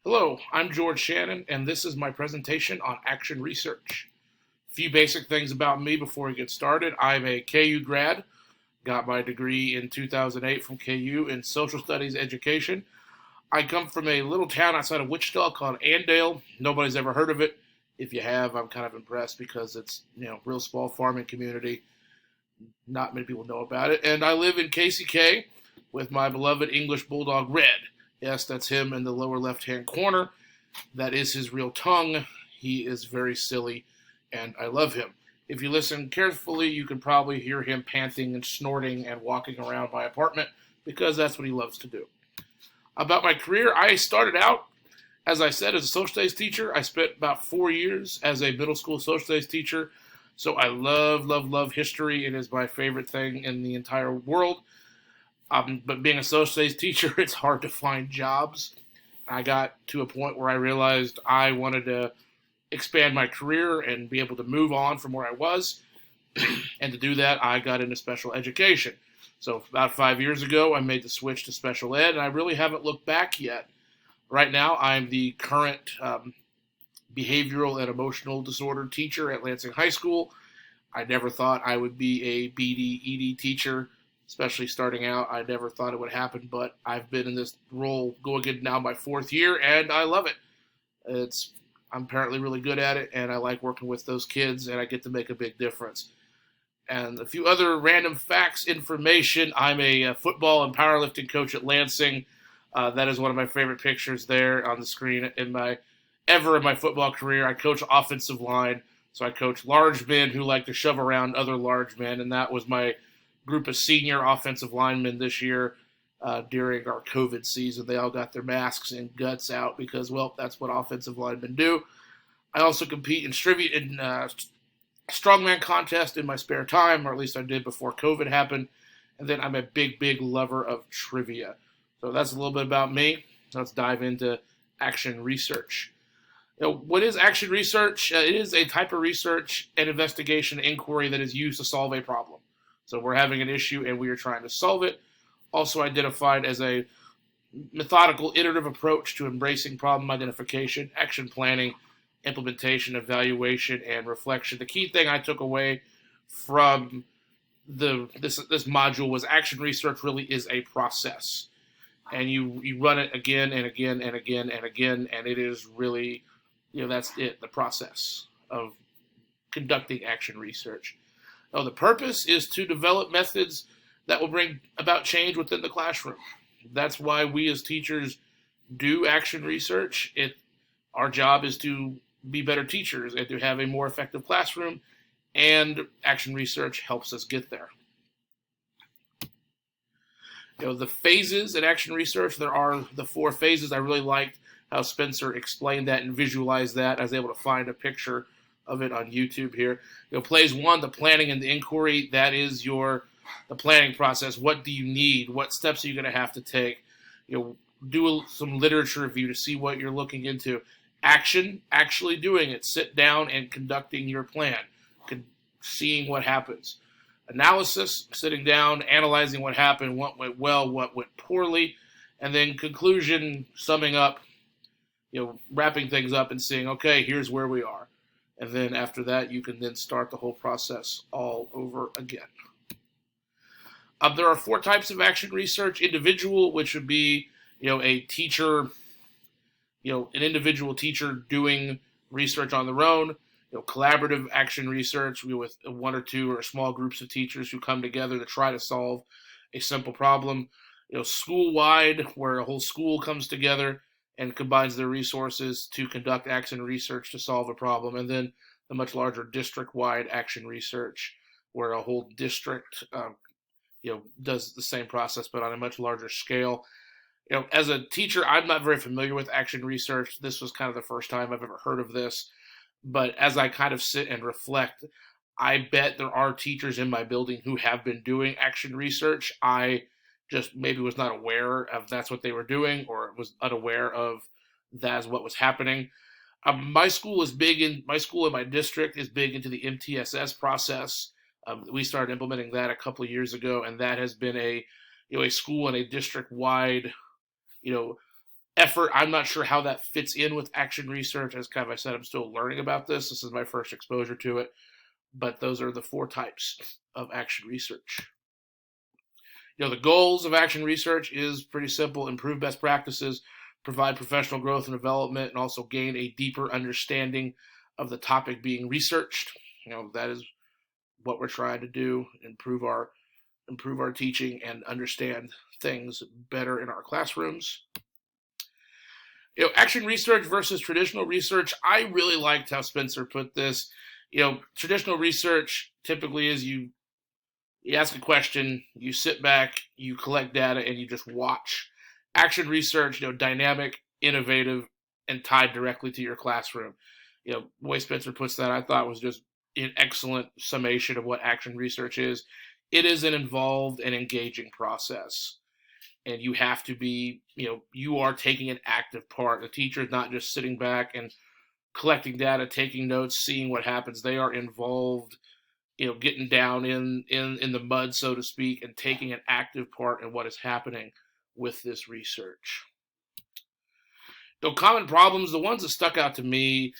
Hello, I'm George Shannon, and this is my presentation on action research. A few basic things about me before we get started. I'm a KU grad, got my degree in 2008 from KU in social studies education. I come from a little town outside of Wichita called Andale. Nobody's ever heard of it. If you have, I'm kind of impressed because it's, real small farming community. Not many people know about it. And I live in KCK with my beloved English Bulldog Red. Yes, that's him in the lower left-hand corner. That is his real tongue. He is very silly, and I love him. If you listen carefully, you can probably hear him panting and snorting and walking around my apartment because that's what he loves to do. About my career, I started out, as I said, as a social studies teacher. I spent about 4 years as a middle school social studies teacher. So I love, love, love history. It is my favorite thing in the entire world. But being a social studies teacher, it's hard to find jobs. I got to a point where I realized I wanted to expand my career and be able to move on from where I was. And to do that, I got into special education. So about 5 years ago, I made the switch to special ed, and I really haven't looked back yet. Right now, I'm the current behavioral and emotional disorder teacher at Lansing High School. I never thought I would be a BD ED teacher, especially starting out. I never thought it would happen, but I've been in this role going in now my 4th year, and I love it. I'm apparently really good at it, and I like working with those kids, and I get to make a big difference. And a few other random facts, information. I'm a football and powerlifting coach at Lansing. That is one of my favorite pictures there on the screen in my football career. I coach offensive line, so I coach large men who like to shove around other large men, and that was my group of senior offensive linemen this year during our COVID season. They all got their masks and guts out because, well, that's what offensive linemen do. I also compete in strongman contest in my spare time, or at least I did before COVID happened. And then I'm a big, big lover of trivia. So that's a little bit about me. Let's dive into action research. What is action research? It is a type of research and investigation inquiry that is used to solve a problem. So we're having an issue and we are trying to solve it. Also identified as a methodical, iterative approach to embracing problem identification, action planning, implementation, evaluation, and reflection. The key thing I took away from this module was action research really is a process. And you run it again and again and again and again, and it is really, that's it, the process of conducting action research. Now, the purpose is to develop methods that will bring about change within the classroom. That's why we as teachers do action research. Our job is to be better teachers and to have a more effective classroom, and action research helps us get there. The phases in action research, there are the 4 phases. I really liked how Spencer explained that and visualized that. I was able to find a picture of it on YouTube here. Phase 1, the planning and the inquiry, that is the planning process. What do you need? What steps are you going to have to take? Do some literature review to see what you're looking into. Action, actually doing it. Sit down and conducting your plan, seeing what happens. Analysis, sitting down, analyzing what happened, what went well, what went poorly, and then conclusion, summing up, wrapping things up and saying, okay, here's where we are. And then after that, you can then start the whole process all over again. There are 4 types of action research. Individual, which would be, a teacher, an individual teacher doing research on their own. Collaborative action research with 1 or 2 or small groups of teachers who come together to try to solve a simple problem. School-wide, where a whole school comes together and combines their resources to conduct action research to solve a problem. And then the much larger district-wide action research, where a whole district does the same process, but on a much larger scale. As a teacher, I'm not very familiar with action research. This was kind of the first time I've ever heard of this. But as I kind of sit and reflect, I bet there are teachers in my building who have been doing action research. I just maybe was not aware of that's what they were doing, or was unaware of that's what was happening. My school in my district is big into the MTSS process. We started implementing that a couple of years ago, and that has been a school and a district-wide, effort. I'm not sure how that fits in with action research. As kind of I said, I'm still learning about this. This is my first exposure to it. But those are the 4 types of action research. The goals of action research is pretty simple: improve best practices, provide professional growth and development, and also gain a deeper understanding of the topic being researched. That is what we're trying to do: improve our teaching and understand things better in our classrooms. Action research versus traditional research. I really liked how Spencer put this. Traditional research typically is you ask a question, you sit back, you collect data, and you just watch. Action research, dynamic, innovative, and tied directly to your classroom. The way Spencer puts that, I thought was just an excellent summation of what action research is. It is an involved and engaging process. And you have to be, you are taking an active part. The teacher is not just sitting back and collecting data, taking notes, seeing what happens. They are involved, getting down in the mud, so to speak, and taking an active part in what is happening with this research. Common problems, the ones that stuck out to me,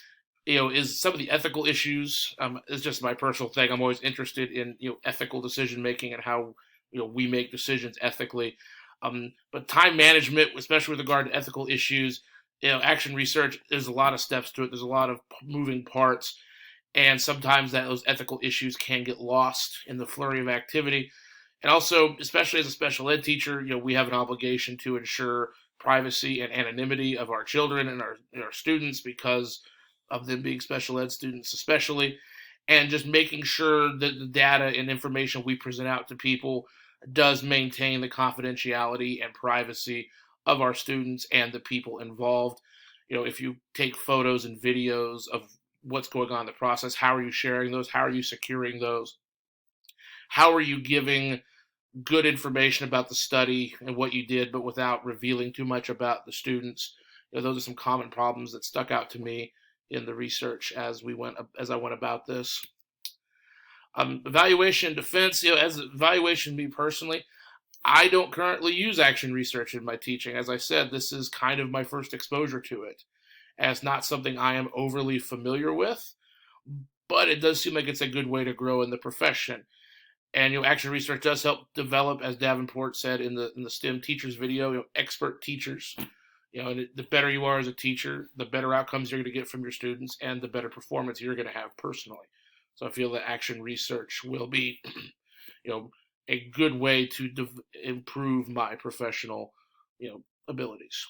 is some of the ethical issues. It's just my personal thing. I'm always interested in, ethical decision making and how, we make decisions ethically. But time management, especially with regard to ethical issues, action research, there's a lot of steps to it. There's a lot of moving parts. And sometimes those ethical issues can get lost in the flurry of activity. And also, especially as a special ed teacher, we have an obligation to ensure privacy and anonymity of our children and our students because of them being special ed students especially. And just making sure that the data and information we present out to people does maintain the confidentiality and privacy of our students and the people involved. If you take photos and videos of what's going on in the process, how are you sharing those? How are you securing those? How are you giving good information about the study and what you did, but without revealing too much about the students? Those are some common problems that stuck out to me in the research as I went about this. Evaluation and defense. As evaluation, me personally, I don't currently use action research in my teaching. As I said, this is kind of my first exposure to it, as not something I am overly familiar with, but it does seem like it's a good way to grow in the profession. And action research does help develop, as Davenport said in the STEM teachers video, expert teachers. And the better you are as a teacher, the better outcomes you're going to get from your students, and the better performance you're going to have personally. So I feel that action research will be, a good way to improve my professional, abilities.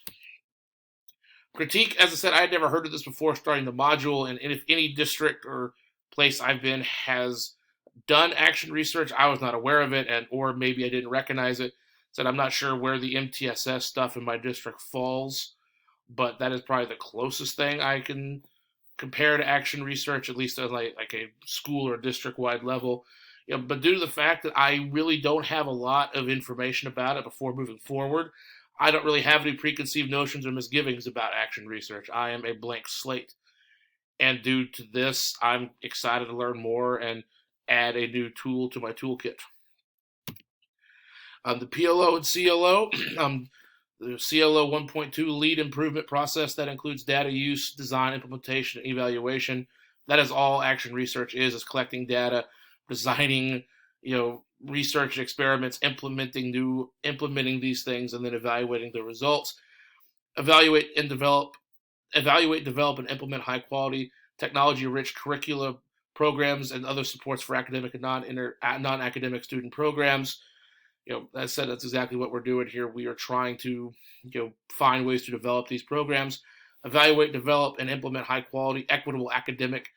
Critique, as I said, I had never heard of this before starting the module, and if any district or place I've been has done action research, I was not aware of it, or maybe I didn't recognize it. Said I'm not sure where the MTSS stuff in my district falls, but that is probably the closest thing I can compare to action research, at least at like a school or district-wide level. But due to the fact that I really don't have a lot of information about it before moving forward, I don't really have any preconceived notions or misgivings about action research. I am a blank slate. And due to this, I'm excited to learn more and add a new tool to my toolkit. The PLO and CLO, the CLO 1.2 lead improvement process that includes data use, design, implementation, and evaluation. That is all action research is collecting data, designing, research experiments, implementing these things, and then evaluating the results. Evaluate, develop, and implement high quality technology-rich curricula programs and other supports for academic and non-academic student programs. As I said, that's exactly what we're doing here. We are trying to, find ways to develop these programs, evaluate, develop, and implement high quality, equitable academic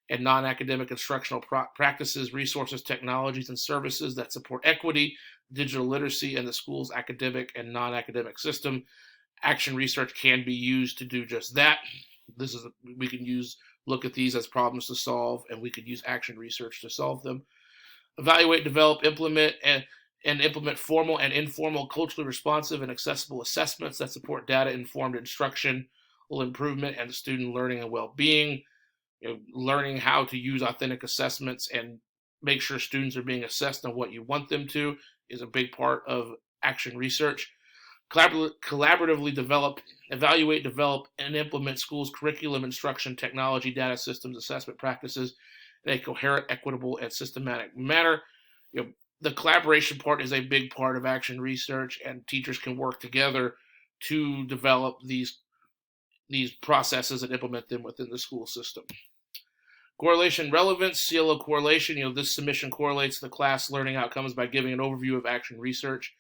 and non-academic instructional practices, resources, technologies, and services that support equity, digital literacy, and the school's academic and non-academic system. Action research can be used to do just that. We can look at these as problems to solve, and we could use action research to solve them. Evaluate, develop, implement, and implement formal and informal, culturally responsive and accessible assessments that support data-informed instruction, improvement, and the student learning and well-being. Learning how to use authentic assessments and make sure students are being assessed on what you want them to is a big part of action research. Collaboratively develop, evaluate, develop, and implement schools' curriculum, instruction, technology, data systems, assessment practices in a coherent, equitable, and systematic manner. You know, the collaboration part is a big part of action research, and teachers can work together to develop these processes and implement them within the school system. Correlation relevance, CLO correlation. This submission correlates the class learning outcomes by giving an overview of action research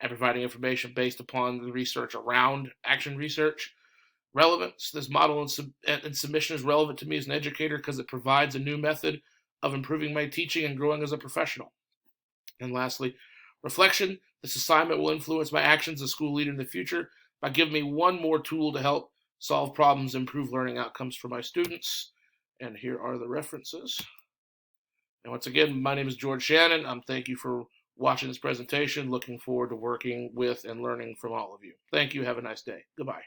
and providing information based upon the research around action research. Relevance, this model and submission is relevant to me as an educator because it provides a new method of improving my teaching and growing as a professional. And lastly, reflection, this assignment will influence my actions as a school leader in the future by giving me one more tool to help solve problems, improve learning outcomes for my students. And here are the references. And once again, my name is George Shannon. Thank you for watching this presentation. Looking forward to working with and learning from all of you. Thank you. Have a nice day. Goodbye.